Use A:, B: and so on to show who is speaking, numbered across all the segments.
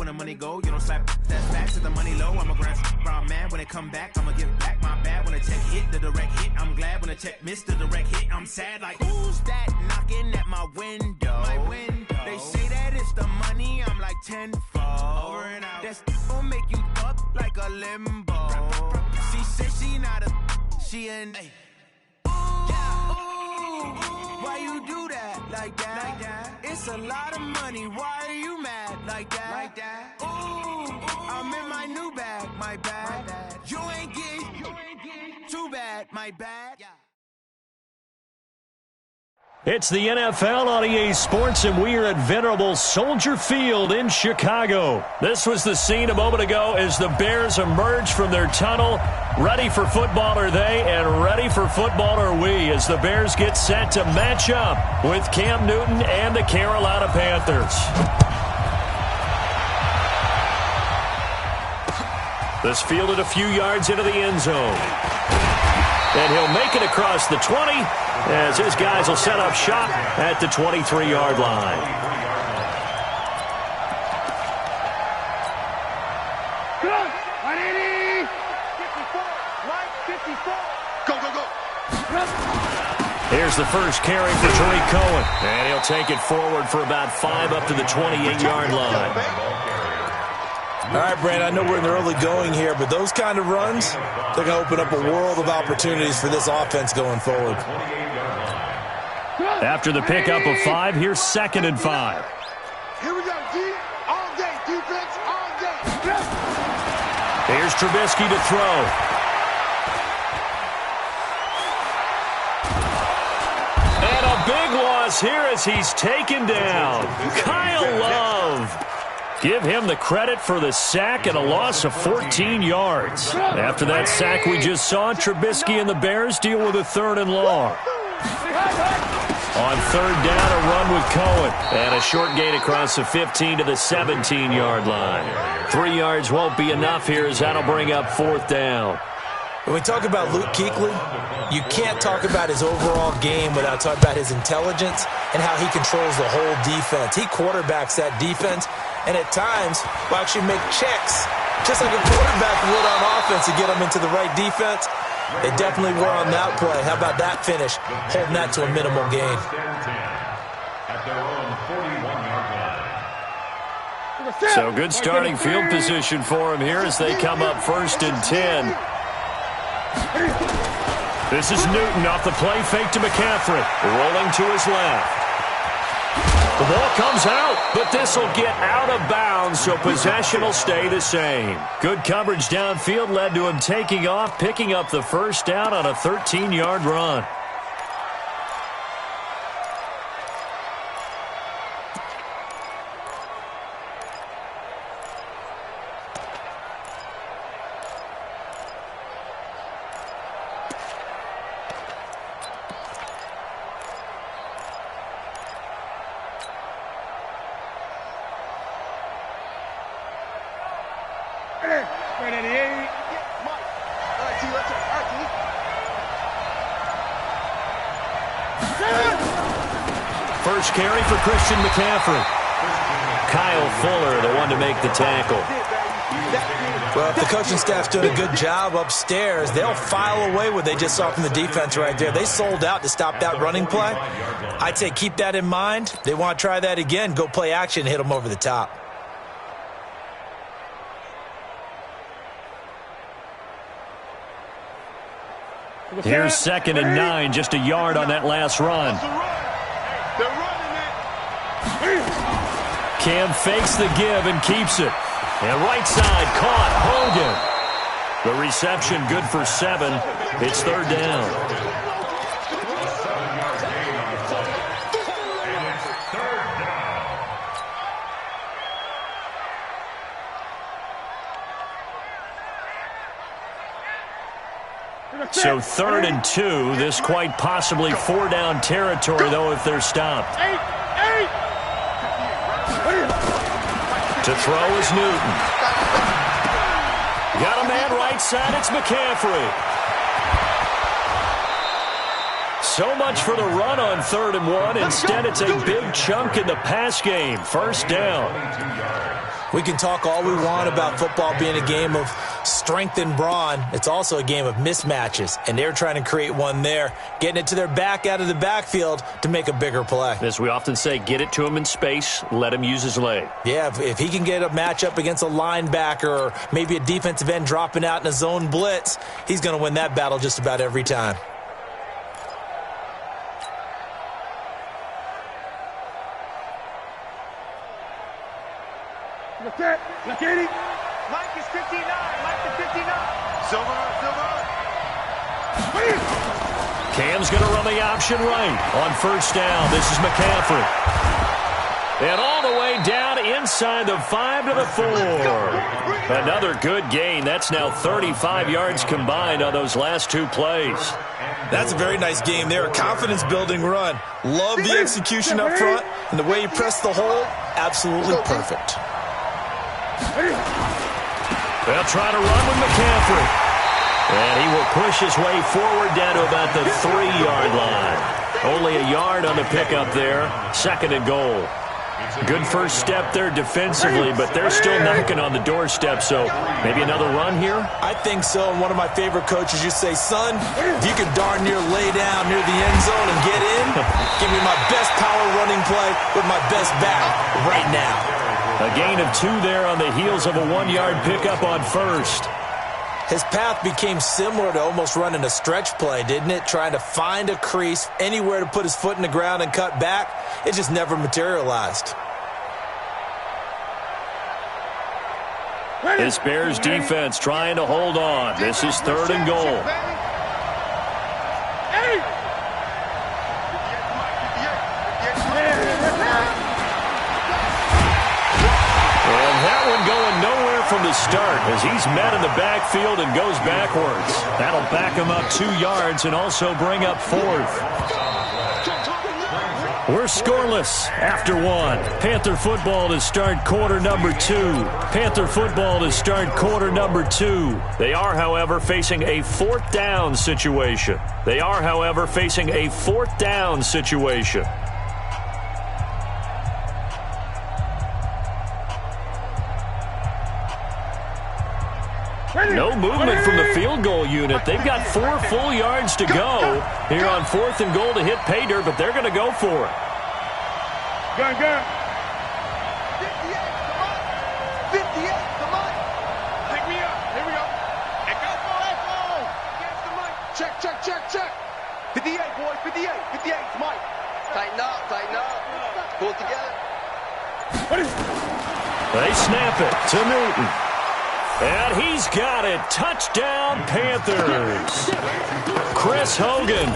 A: when the money go. You don't slap that back to the money low. I'm a grand man. When it come back, I'ma give back my bad. When the check hit, the direct hit. I'm glad when the check missed the direct hit. I'm sad like, who's that knocking at my window? They say that it's the money. I'm like tenfold. Over and out. That's gon' make you up like a limbo. She said she not a, she an. Why you do that like that? It's a lot of money. Why are you mad like that? Ooh, I'm in my new bag, my bad. You ain't getting too bad, my bad.
B: It's the NFL on EA Sports, and we are at venerable Soldier Field in Chicago. This was the scene a moment ago as the Bears emerged from their tunnel. Ready for football are they, and ready for football are we, as the Bears get set to match up with Cam Newton and the Carolina Panthers. This fielded a few yards into the end zone. And he'll make it across the 20 as his guys will set up shop at the 23-yard line. Here's the first carry for Tariq Cohen. And he'll take it forward for about 5 up to the 28-yard line.
C: All right, Brand, I know we're in the early going here, but those kind of runs, they're going to open up a world of opportunities for this offense going forward.
B: After the pickup of 5, here's 2nd and 5.
D: Here we go, D. All day, defense, all day.
B: Here's Trubisky to throw. And a big loss here as he's taken down. Kyle Love. Give him the credit for the sack and a loss of 14 yards. After that sack we just saw, Trubisky and the Bears deal with a 3rd and long. On 3rd down, a run with Cohen. And a short gain across the 15 to the 17-yard line. 3 yards won't be enough here as that'll bring up 4th down.
C: When we talk about Luke Kuechly, you can't talk about his overall game without talking about his intelligence and how he controls the whole defense. He quarterbacks that defense, and at times will actually make checks, just like a quarterback would on offense to get them into the right defense. They definitely were on that play. How about that finish, holding that to a minimal gain.
B: So good starting field position for him here as they come up 1st and 10. This is Newton off the play fake to McCaffrey. Rolling to his left. The ball comes out, but this will get out of bounds, so possession will stay the same. Good coverage downfield led to him taking off, picking up the 1st down on a 13-yard run. First carry for Christian McCaffrey. Kyle Fuller, the one to make the tackle.
C: Well, if the coaching staff's doing a good job upstairs, they'll file away what they just saw from the defense right there. They sold out to stop that running play. I'd say keep that in mind. They want to try that again, go play action, hit them over the top.
B: Here's 2nd and 9, just a yard on that last run. Cam fakes the give and keeps it. And right side caught. Hogan. The reception good for 7. It's 3rd down. So 3rd and 2. This quite possibly 4-down territory, though, if they're stopped. To throw is Newton. Got a man right side. It's McCaffrey. So much for the run on 3rd and 1. Instead, it's a big chunk in the pass game. 1st down.
C: We can talk all we want about football being a game of strength and brawn. It's also a game of mismatches, and they're trying to create one there, getting it to their back out of the backfield to make a bigger play.
B: As we often say, get it to him in space, let him use his leg.
C: Yeah, if he can get a matchup against a linebacker or maybe a defensive end dropping out in a zone blitz, he's going to win that battle just about every time.
D: Mike is 59. Mike is 59. Silver.
B: Cam's going to run the option right on first down. This is McCaffrey. And all the way down inside the 5 to the 4. Another good gain. That's now 35 yards combined on those last two plays.
C: That's a very nice game there. A confidence-building run. Love the execution up front. And the way he pressed the hole, absolutely perfect.
B: They'll try to run with McCaffrey. And he will push his way forward down to about the 3-yard line. Only a yard on the pickup there. 2nd and goal. Good first step there defensively, but they're still knocking on the doorstep, so maybe another run here?
C: I think so, and one of my favorite coaches used to say, son, if you can darn near lay down near the end zone and get in, give me my best power running play with my best back right now.
B: A gain of 2 there on the heels of a 1-yard pickup on first.
C: His path became similar to almost running a stretch play, didn't it? Trying to find a crease, anywhere to put his foot in the ground and cut back. It just never materialized.
B: This Bears defense trying to hold on. This is 3rd and goal. Going nowhere from the start as he's met in the backfield and goes backwards. That'll back him up 2 yards and also bring up 4th. We're scoreless after 1. Panther football to start quarter number 2. Panther football to start quarter number 2. They are, however, facing a 4th down situation. No movement from the field goal unit. They've got 4 full yards to go here on 4th and goal to hit pay dirt, but they're going to go for it.
D: Gun. 58, come on. Pick me up. Here we go. Echo. Against the mic. Check. 58, boys. 58. 58, Mike.
E: Tighten up. Pull it together.
B: They snap it to Newton. And he's got it. Touchdown, Panthers. Chris Hogan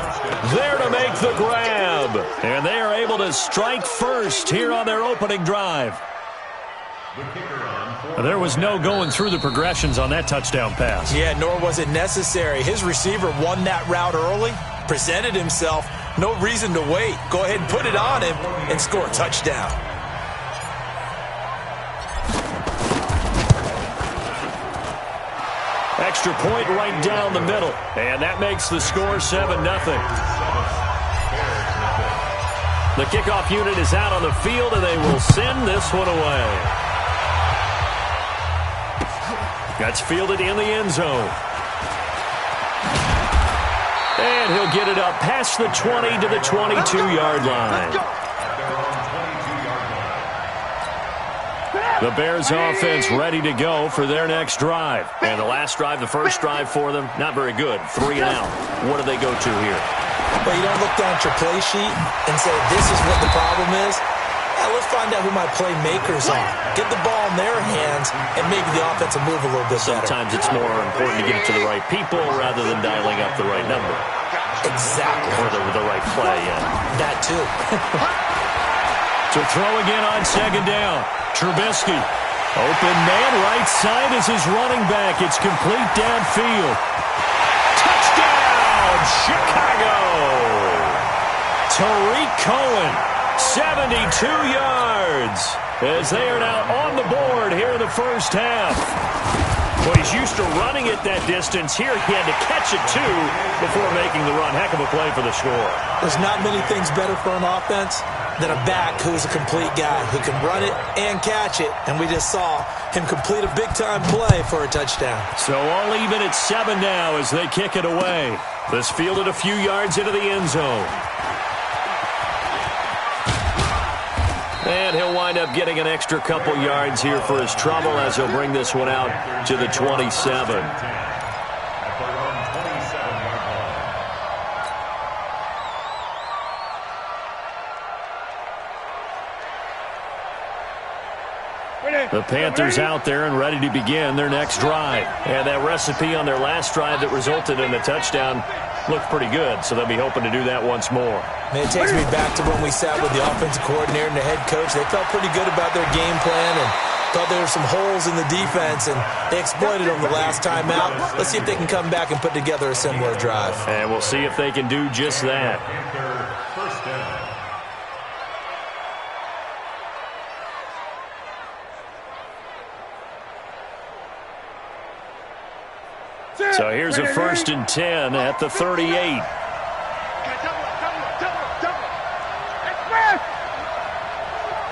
B: there to make the grab. And they are able to strike first here on their opening drive. There was no going through the progressions on that touchdown pass.
C: Yeah, nor was it necessary. His receiver won that route early, presented himself. No reason to wait. Go ahead and put it on him and score a touchdown.
B: Extra point right down the middle. And that makes the score 7-0. The kickoff unit is out on the field, and they will send this one away. That's fielded in the end zone. And he'll get it up past the 20 to the 22-yard line. The Bears offense ready to go for their next drive. And the last drive, the first drive for them, not very good. 3 and out. What do they go to here?
C: Well, you don't look down at your play sheet and say, this is what the problem is. Yeah, let's find out who my playmakers are. Get the ball in their hands, and maybe the offense will move a little bit better.
B: Sometimes it's more important to get it to the right people rather than dialing up the right number.
C: Exactly.
B: Or the right play, yeah.
C: That too.
B: To throw again on 2nd down. Trubisky. Open man right side is his running back. It's complete downfield. Touchdown, Chicago. Tariq Cohen, 72 yards. As they are now on the board here in the first half. Well, he's used to running it that distance. Here he had to catch it, too, before making the run. Heck of a play for the score.
C: There's not many things better for an offense than a back who's a complete guy who can run it and catch it. And we just saw him complete a big-time play for a touchdown.
B: So all even at 7 now as they kick it away. This fielded a few yards into the end zone. And he'll wind up getting an extra couple yards here for his trouble as he'll bring this one out to the 27. The Panthers out there and ready to begin their next drive. And that recipe on their last drive that resulted in a touchdown looked pretty good, so they'll be hoping to do that once more.
C: And it takes me back to when we sat with the offensive coordinator and the head coach. They felt pretty good about their game plan and thought there were some holes in the defense, and they exploited them the last time out. Let's see if they can come back and put together a similar drive.
B: And we'll see if they can do just that. So here's a 1st and 10 at the 38.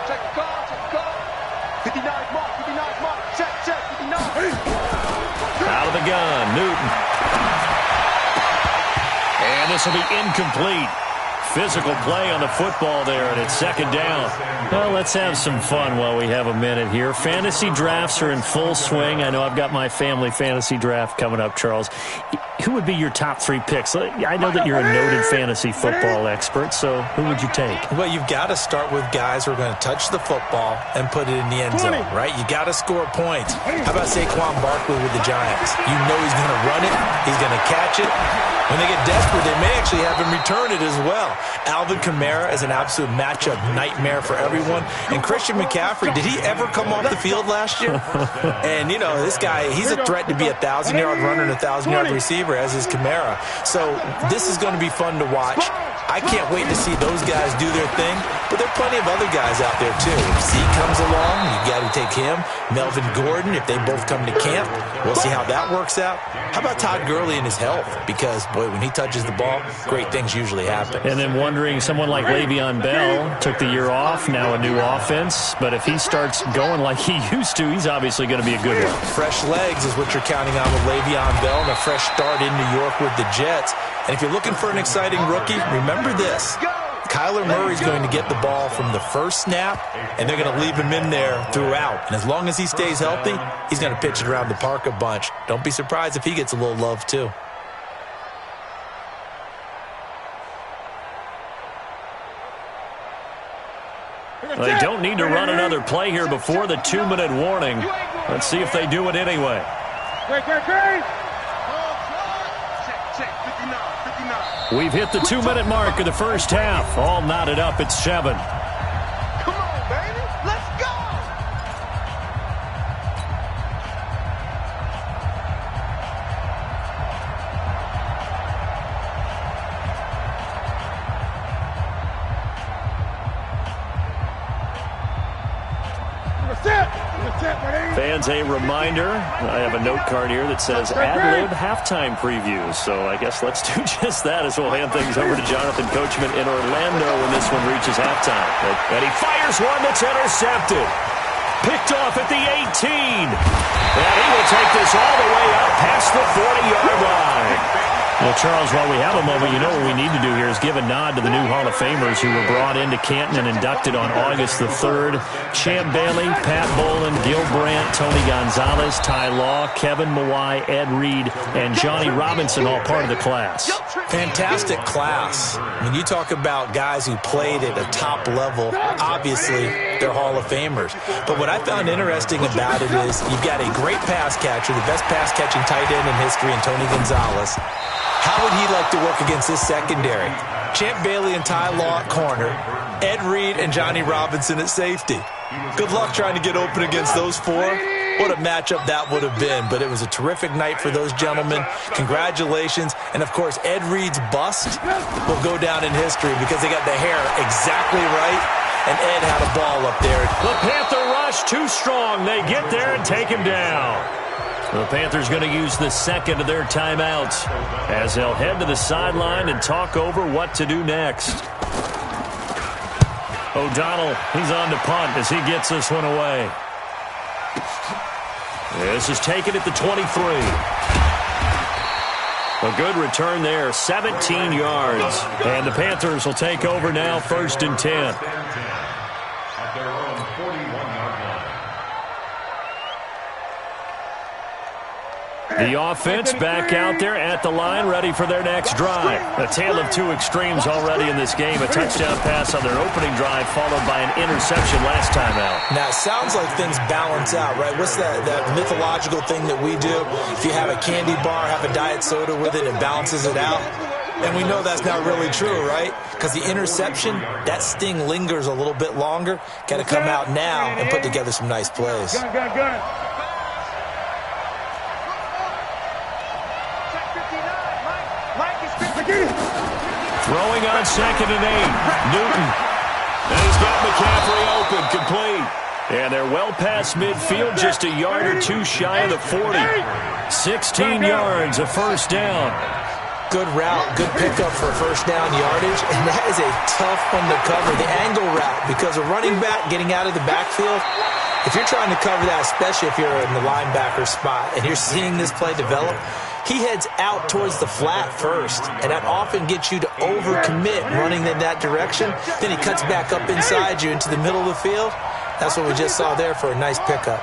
D: Check the call. 59 mark. Check, 59.
B: Out of the gun, Newton. And this will be incomplete. Physical play on the football there, and it's 2nd down. Well, let's have some fun while we have a minute here. Fantasy drafts are in full swing. I know I've got my family fantasy draft coming up, Charles. Who would be your top 3 picks? I know that you're a noted fantasy football expert, so who would you take?
C: Well, you've got to start with guys who are going to touch the football and put it in the end zone, right? You got to score points. How about Saquon Barkley with the Giants? You know he's going to run it. He's going to catch it. When they get desperate, they may actually have him return it as well. Alvin Kamara is an absolute matchup nightmare for everyone. And Christian McCaffrey, did he ever come off the field last year? And, you know, this guy, he's a threat to be a 1,000-yard runner and a 1,000-yard receiver, as is Kamara. So this is going to be fun to watch. I can't wait to see those guys do their thing, but there are plenty of other guys out there, too. If Zeke comes along, you got to take him. Melvin Gordon, if they both come to camp, we'll see how that works out. How about Todd Gurley and his health? Because, boy, when he touches the ball, great things usually happen.
B: And then wondering, someone like Le'Veon Bell took the year off, now a new offense. But if he starts going like he used to, he's obviously going to be a good one.
C: Fresh legs is what you're counting on with Le'Veon Bell and a fresh start in New York with the Jets. And if you're looking for an exciting rookie, remember this. Kyler Murray's going to get the ball from the first snap, and they're going to leave him in there throughout. And as long as he stays healthy, he's going to pitch it around the park a bunch. Don't be surprised if he gets a little love, too.
B: They don't need to run another play here before the 2-minute warning. Let's see if they do it anyway. We've hit the 2-minute mark of the first half. All knotted up at 7.
D: Come on, baby. Let's go.
B: Fans, a reminder, I have a note card here that says ad-lib halftime previews. So I guess let's do just that as we'll hand things over to Jonathan Coachman in Orlando when this one reaches halftime. And he fires one that's intercepted. Picked off at the 18. And he will take this all the way up past the 40-yard line. Well, Charles, while we have a moment, you know what we need to do here is give a nod to the new Hall of Famers who were brought into Canton and inducted on August the 3rd. Champ Bailey, Pat Bolin, Gil Brandt, Tony Gonzalez, Ty Law, Kevin Mawai, Ed Reed, and Johnny Robinson, all part of the class.
C: Fantastic class. When you talk about guys who played at a top level, obviously they're Hall of Famers. But what I found interesting about it is you've got a great pass catcher, the best pass-catching tight end in history, and Tony Gonzalez. How would he like to work against this secondary? Champ Bailey and Ty Law at corner, Ed Reed and Johnny Robinson at safety. Good luck trying to get open against those four. What a matchup that would have been. But it was a terrific night for those gentlemen. Congratulations. And, of course, Ed Reed's bust will go down in history because they got the hair exactly right, and Ed had a ball up there.
B: The Panther rush too strong. They get there and take him down. The Panthers going to use the second of their timeouts as they'll head to the sideline and talk over what to do next. O'Donnell, he's on to punt as he gets this one away. This is taken at the 23. A good return there, 17 yards. And the Panthers will take over now, 1st and 10. The offense back out there at the line, ready for their next drive. A tale of two extremes already in this game. A touchdown pass on their opening drive, followed by an interception last time out.
C: Now, it sounds like things balance out, right? What's that mythological thing that we do? If you have a candy bar, have a diet soda with it, it balances it out. And we know that's not really true, right? Because the interception, that sting lingers a little bit longer. Got to come out now and put together some nice plays.
B: Throwing on 2nd and 8. Newton. And he's got McCaffrey open, complete. And they're well past midfield, just a yard or two shy of the 40. 16 yards, a first down.
C: Good route, good pickup for first down yardage, and that is a tough one to cover, the angle route, because a running back getting out of the backfield, if you're trying to cover that, especially if you're in the linebacker spot and you're seeing this play develop, he heads out towards the flat first, and that often gets you to overcommit running in that direction. Then he cuts back up inside you into the middle of the field. That's what we just saw there for a nice pickup.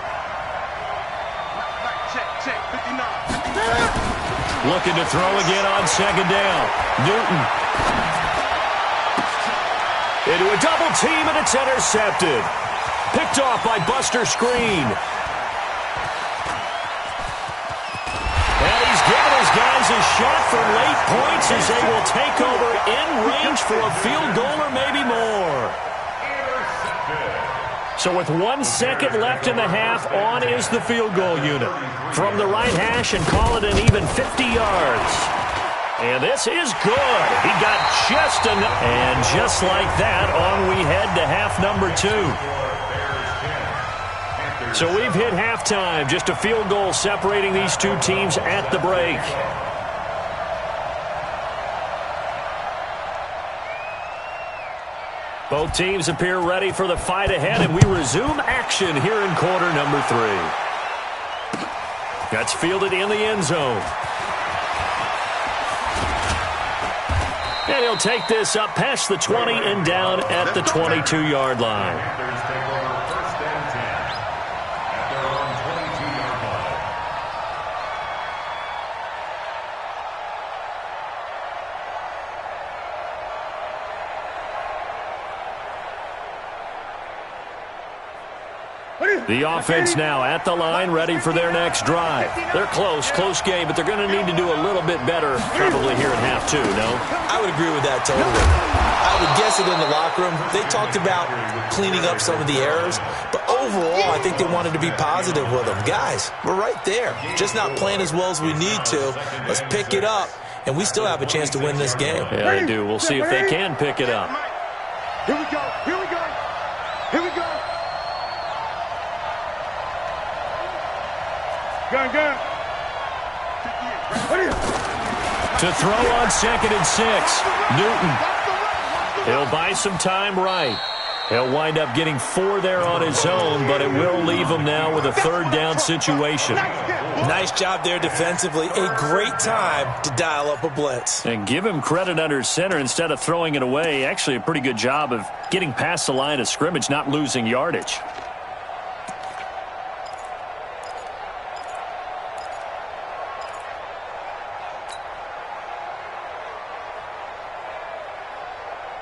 B: Looking to throw again on 2nd down. Newton. Into a double team, and it's intercepted. Picked off by Buster Screen. And he's given his guys a shot for late points as they will take over in range for a field goal or maybe more. So with 1 second left in the half, on is the field goal unit. From the right hash and call it an even 50 yards. And this is good. He got just enough. And just like that, on we head to half number 2. So we've hit halftime. Just a field goal separating these two teams at the break. Both teams appear ready for the fight ahead, and we resume action here in quarter number 3. That's fielded in the end zone. And he'll take this up past the 20 and down at the 22-yard line. The offense now at the line, ready for their next drive. They're close game, but they're going to need to do a little bit better probably here in half 2, no?
C: I would agree with that totally. I would guess it in the locker room. They talked about cleaning up some of the errors, but overall, I think they wanted to be positive with them. Guys, we're right there. Just not playing as well as we need to. Let's pick it up, and we still have a chance to win this game.
B: Yeah, they do. We'll see if they can pick it up.
D: Here we go. Here we go. Here we go. Gun.
B: To throw on 2nd and 6, Newton. He'll buy some time right. He'll wind up getting 4 there on his own, but it will leave him now with a 3rd down situation.
C: Nice job there defensively. A great time to dial up a blitz.
B: And give him credit under center instead of throwing it away. Actually, a pretty good job of getting past the line of scrimmage, not losing yardage.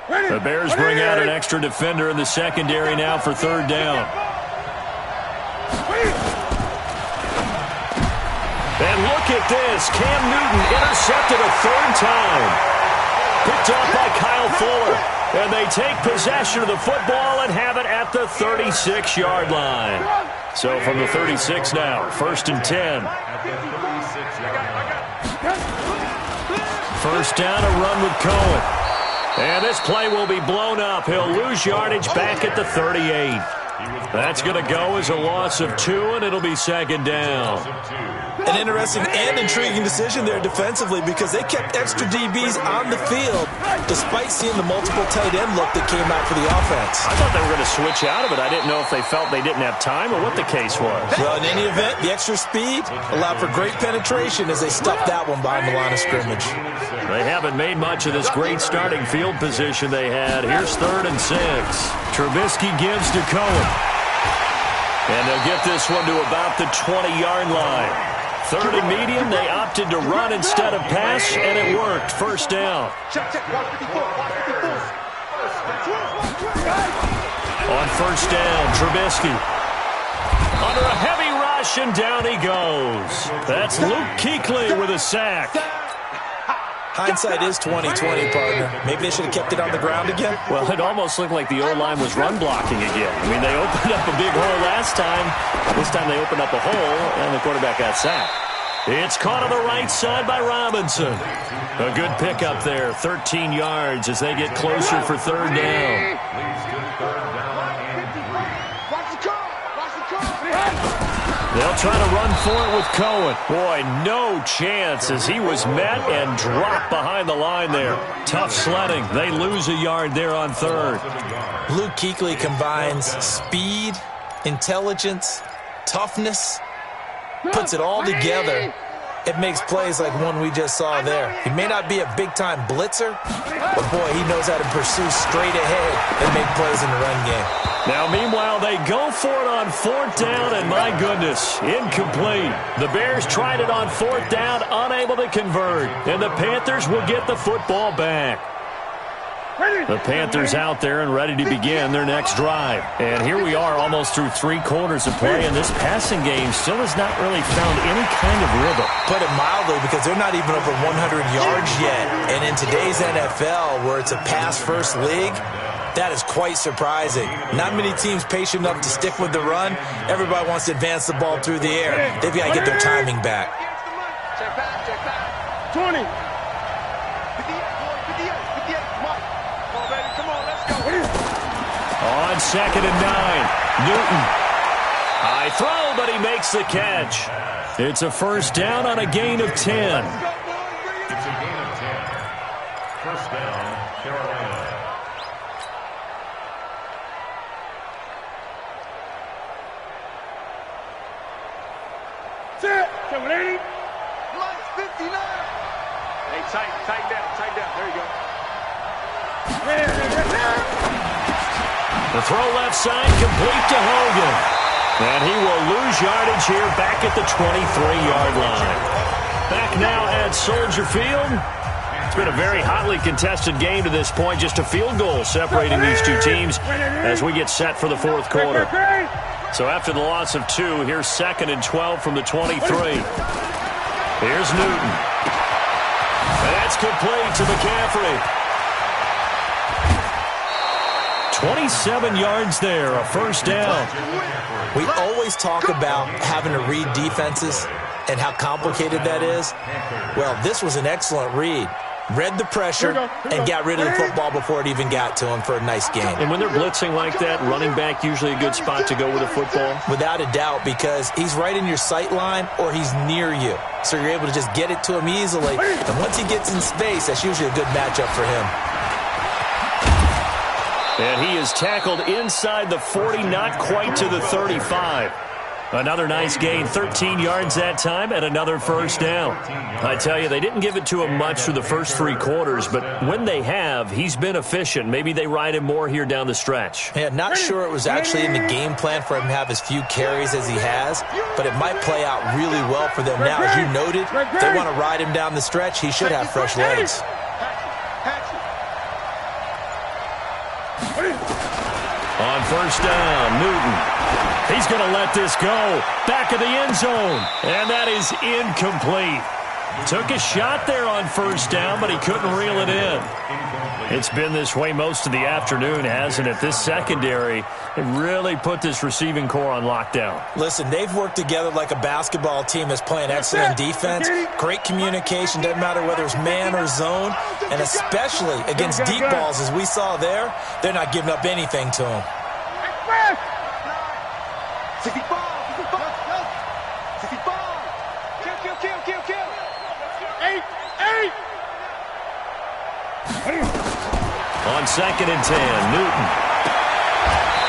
B: The Bears bring out an extra defender in the secondary now for 3rd down. And look at this. Cam Newton intercepted a 3rd time. Picked off by Kyle Fuller. And they take possession of the football and have it at the 36-yard line. So from the 36 now, 1st and 10. 1st down, a run with Cohen. And this play will be blown up. He'll lose yardage back at the 38. That's going to go as a loss of 2, and it'll be second down.
C: An interesting and intriguing decision there defensively because they kept extra DBs on the field despite seeing the multiple tight end look that came out for the offense.
B: I thought they were going to switch out of it. I didn't know if they felt they didn't have time or what the case was.
C: Well, in any event, the extra speed allowed for great penetration as they stuffed that one behind the line of scrimmage.
B: They haven't made much of this great starting field position they had. Here's 3rd and 6. Trubisky gives to Cohen. And they'll get this one to about the 20-yard line. 3rd and medium, they opted to run instead of pass, and it worked. First down. On first down, Trubisky. Under a heavy rush, and down he goes. That's Luke Kuechly with a sack.
C: Hindsight is 20/20, partner. Maybe they should have kept it on the ground again.
B: Well, it almost looked like the O-line was run blocking again. I mean, they opened up a big hole last time. This time they opened up a hole, and the quarterback got sacked. It's caught on the right side by Robinson. A good pickup there, 13 yards as they get closer for 3rd down. They'll try to run for it with Cohen. Boy, no chance as he was met and dropped behind the line there. Tough sledding. They lose a yard there on 3rd.
C: Luke Kuechly combines speed, intelligence, toughness, puts it all together. It makes plays like one we just saw there. He may not be a big-time blitzer, but boy, he knows how to pursue straight ahead and make plays in the run game.
B: Now, meanwhile, they go for it on 4th down, and my goodness, incomplete. The Bears tried it on 4th down, unable to convert, and the Panthers will get the football back. The Panthers out there and ready to begin their next drive. And here we are almost through 3 quarters of play, and this passing game still has not really found any kind of rhythm.
C: Put it mildly, because they're not even over 100 yards yet. And in today's NFL, where it's a pass-first league, that is quite surprising. Not many teams patient enough to stick with the run. Everybody wants to advance the ball through the air. They've got to get their timing back.
D: Check back. 20. 58. Come on, baby. Come on, let's go.
B: On 2nd and 9, Newton. High throw, but he makes the catch. It's a first down on a gain of 10.
F: It's a gain of 10. First down, Carolina.
D: Set. 780. Lights 59. Hey, tighten down. There you go.
B: The throw left side, complete to Hogan. And he will lose yardage here back at the 23-yard line. Back now at Soldier Field. It's been a very hotly contested game to this point. Just a field goal separating these two teams as we get set for the 4th quarter. So after the loss of 2, here's 2nd and 12 from the 23. Here's Newton. And that's complete to McCaffrey. 27 yards there, a first down.
C: We always talk about having to read defenses and how complicated that is. Well, this was an excellent read. Read the pressure and got rid of the football before it even got to him for a nice game.
B: And when they're blitzing like that, running back usually a good spot to go with a football?
C: Without a doubt, because he's right in your sight line or he's near you. So you're able to just get it to him easily. And once he gets in space, that's usually a good matchup for him.
B: And he is tackled inside the 40, not quite to the 35. Another nice gain, 13 yards that time, and another first down. I tell you, they didn't give it to him much through the first 3 quarters, but when they have, he's been efficient. Maybe they ride him more here down the stretch.
C: Yeah, not sure it was actually in the game plan for him to have as few carries as he has, but it might play out really well for them now. As you noted, if they want to ride him down the stretch, he should have fresh legs.
B: On first down, Newton. He's going to let this go. Back of the end zone. And that is incomplete. Took a shot there on first down, but he couldn't reel it in. It's been this way most of the afternoon, hasn't it? This secondary really put this receiving core on lockdown.
C: Listen, they've worked together like a basketball team that's playing excellent defense. Great communication, doesn't matter whether it's man or zone. And especially against deep balls, as we saw there, they're not giving up anything to them.
B: 2nd and 10. Newton.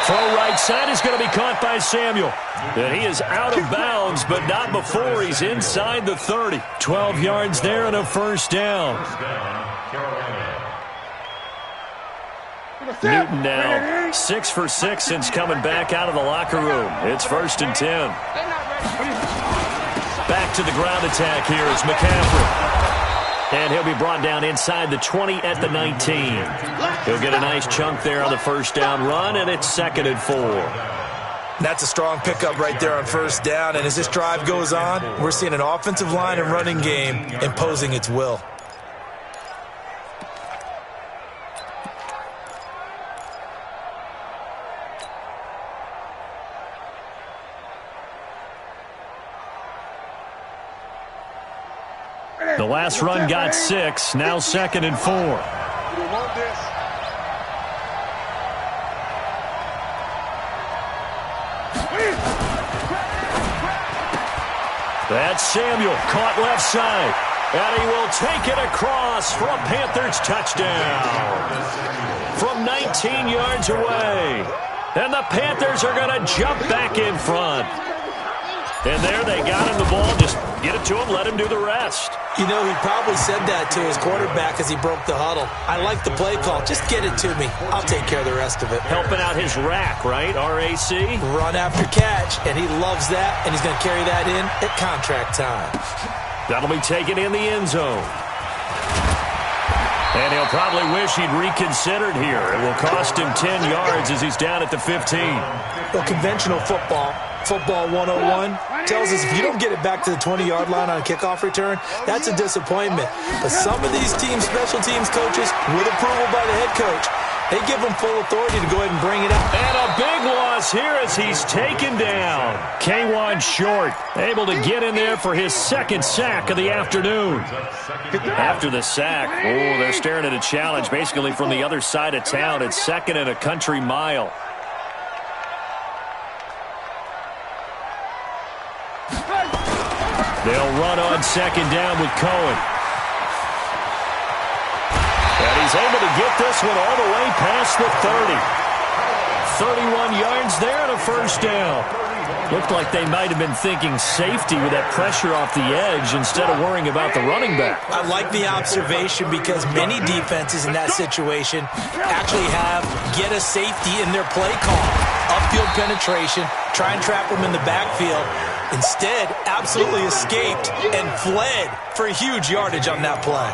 B: Throw right side is going to be caught by Samuel. And he is out of bounds, but not before he's inside the 30. 12 yards there and a first down. Newton now 6 for 6 since coming back out of the locker room. It's 1st and 10. Back to the ground attack here is McCaffrey. And he'll be brought down inside the 20 at the 19. He'll get a nice chunk there on the first down run, and it's 2nd and 4.
C: That's a strong pickup right there on first down. And as this drive goes on, we're seeing an offensive line and running game imposing its will.
B: The last run got 6. Now 2nd and 4. That's Samuel, caught left side. And he will take it across for a Panthers touchdown. From 19 yards away. And the Panthers are going to jump back in front. And there they got him the ball. Just get it to him, let him do the rest.
C: You know, he probably said that to his quarterback as he broke the huddle. I like the play call. Just get it to me. I'll take care of the rest of it.
B: Helping out his rack, right? RAC?
C: Run after catch, and he loves that, and he's going to carry that in at contract time.
B: That'll be taken in the end zone. And he'll probably wish he'd reconsidered here. It will cost him 10 yards as he's down at the 15.
C: Well, conventional football 101, tells us if you don't get it back to the 20-yard line on a kickoff return, that's a disappointment. But some of these teams, special teams coaches, with approval by the head coach, they give him full authority to go ahead and bring it out.
B: And a big loss here as he's taken down. K1 Short, able to get in there for his 2nd sack of the afternoon. After the sack, they're staring at a challenge basically from the other side of town. It's 2nd and a country mile. They'll run on 2nd down with Cohen. And he's able to get this one all the way past the 30. 31 yards there and a first down. Looked like they might have been thinking safety with that pressure off the edge instead of worrying about the running back.
C: I like the observation because many defenses in that situation actually have get a safety in their play call. Upfield penetration, try and trap them in the backfield. Instead, absolutely escaped and fled for huge yardage on that play.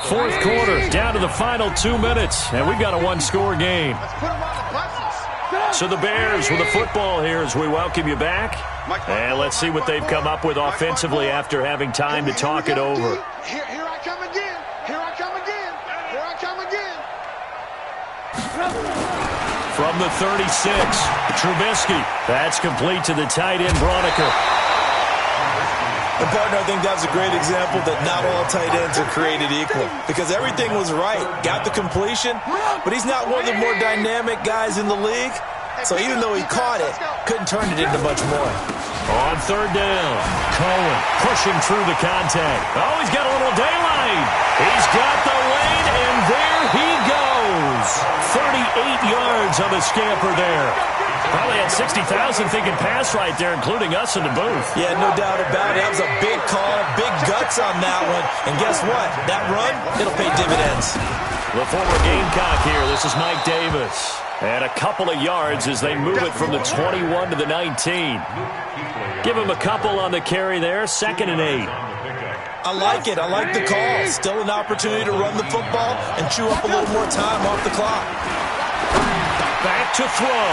B: Fourth quarter, down to the final 2 minutes, and we've got a one-score game. So the Bears with the football here as we welcome you back. And let's see what they've come up with offensively after having time to talk it over.
D: Here I come again. Here I come again. Here I come again.
B: From the 36, Trubisky. That's complete to the tight end, Broniker.
C: And partner, I think that's a great example that not all tight ends are created equal because everything was right. Got the completion, but he's not one of the more dynamic guys in the league. So even though he caught it, couldn't turn it into much more.
B: On 3rd down, Cohen pushing through the contact. Oh, he's got a little daylight. He's got the lane, and there he goes. 38 yards on the scamper there. Probably had 60,000 thinking pass right there, including us in the booth.
C: Yeah, no doubt about it. That was a big call, big guts on that one. And guess what? That run, it'll pay dividends.
B: The former Gamecock here. This is Mike Davis. And a couple of yards as they move it from the 21 to the 19. Give him a couple on the carry there. 2nd and 8.
C: I like it. I like the call. Still an opportunity to run the football and chew up a little more time off the clock.
B: Back to throw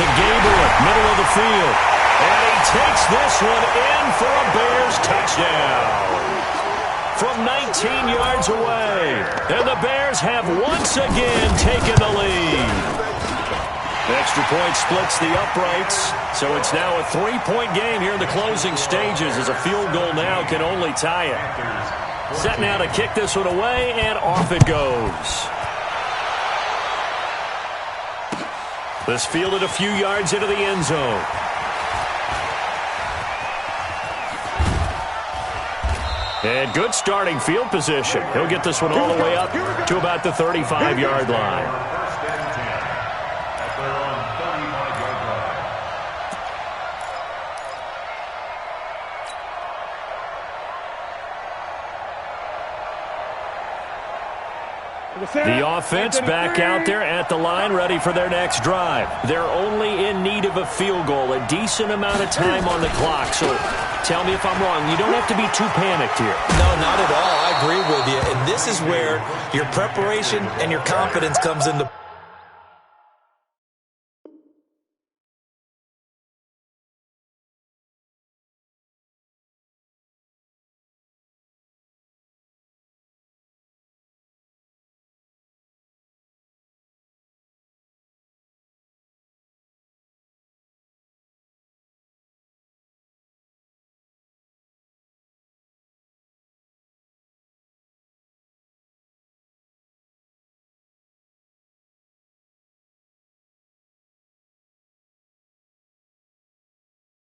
B: to Gabriel, middle of the field. And he takes this one in for a Bears touchdown. From 19 yards away. And the Bears have once again taken the lead. Extra point splits the uprights. So it's now a 3-point game here in the closing stages as a field goal now can only tie it. Set now to kick this one away, and off it goes. This fielded a few yards into the end zone. And good starting field position. He'll get this one all the way up to about the 35-yard line.
F: First and 10 at their own 35-yard line.
B: The offense back out there at the line, ready for their next drive. They're only in need of a field goal, a decent amount of time on the clock. So tell me if I'm wrong. You don't have to be too panicked here.
C: No, not at all. I agree with you. And this is where your preparation and your confidence comes into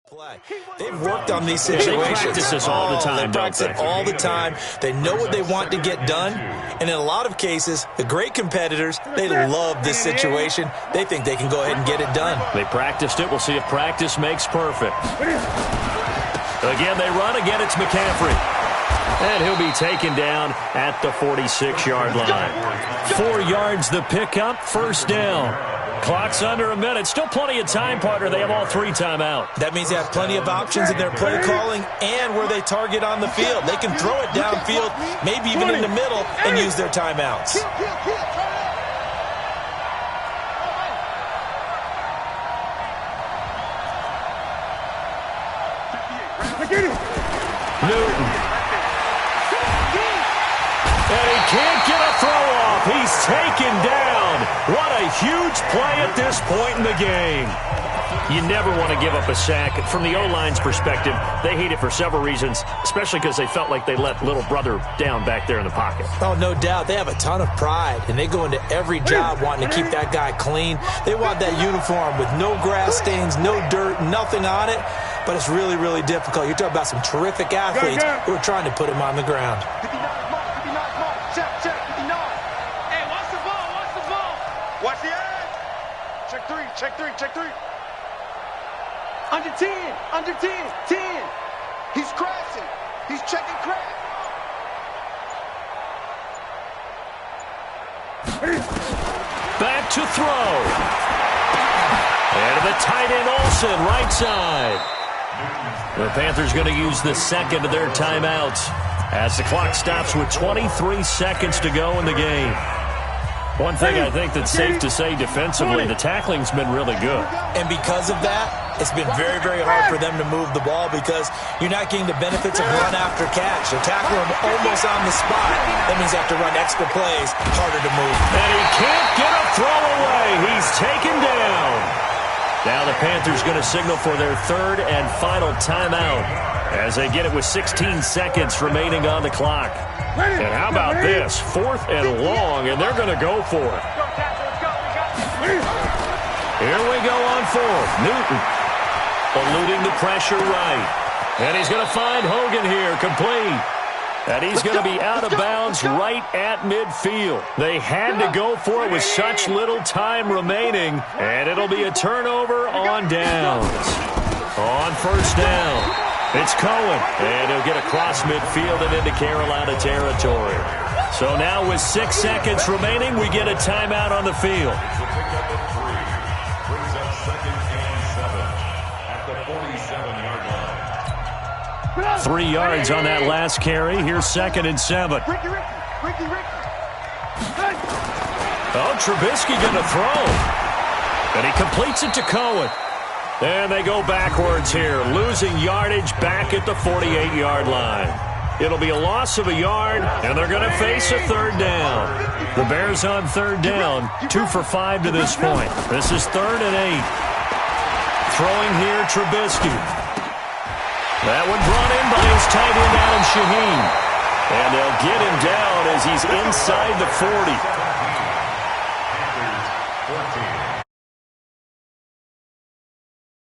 C: play. They've worked on these situations.
B: They practice this all the time.
C: They practice it all the time. They know what they want to get done. And in a lot of cases, the great competitors, they love this situation. They think they can go ahead and get it done.
B: They practiced it. We'll see if practice makes perfect. Again, they run. Again, it's McCaffrey. And he'll be taken down at the 46-yard line. 4 yards the pickup, first down. Clock's under a minute. Still plenty of time, partner. They have all 3 timeouts.
C: That means they have plenty of options in their play calling and where they target on the field. They can throw it downfield, maybe even in the middle, and use their timeouts.
B: Newton. And he can't get a throw off. He's taken down. What a huge play at this point in the game. You never want to give up a sack. From the O-line's perspective, they hate it for several reasons, especially because they felt like they let little brother down back there in the pocket.
C: Oh, no doubt. They have a ton of pride, and they go into every job wanting to keep that guy clean. They want that uniform with no grass stains, no dirt, nothing on it. But it's really, really difficult. You're talking about some terrific athletes who are trying to put him on the ground.
D: 59 mark, 59 mark. Check, 59. Hey, watch the ball, watch the ball. Watch the edge. Check 3, check 3, check 3. Under 10, under 10, 10. He's crashing. He's checking crash.
B: Back to throw. And to the tight end Olsen, right side. The Panthers going to use the second of their timeouts as the clock stops with 23 seconds to go in the game. One thing I think that's safe to say defensively, the tackling's been really good.
C: And because of that, it's been very, very hard for them to move the ball because you're not getting the benefits of run after catch. They're tackling them almost on the spot. That means they have to run extra plays, harder to move.
B: And he can't get a throw away. He's taken down. Now the Panthers going to signal for their third and final timeout as they get it with 16 seconds remaining on the clock. And how about this? 4th and long, and they're going to go for it. Here we go on 4th. Newton eluding the pressure right. And he's going to find Hogan here, complete. And he's going to be out of bounds right at midfield. They had to go for it with such little time remaining. And it'll be a turnover on downs. On first down, it's Cohen. And he'll get across midfield and into Carolina territory. So now with 6 seconds remaining, we get a timeout on the field.
F: Brings up 2nd and 7 at the 47-yard line.
B: 3 yards on that last carry. Here's 2nd and 7.
D: Ricky.
B: Oh, Trubisky going to throw. And he completes it to Cohen. And they go backwards here, losing yardage back at the 48-yard line. It'll be a loss of a yard, and they're going to face a 3rd down. The Bears on 3rd down, 2 for 5 to this point. This is 3rd and 8. Throwing here, Trubisky. That one brought in by his tight end, Adam Shaheen. And they'll get him down as he's inside the 40.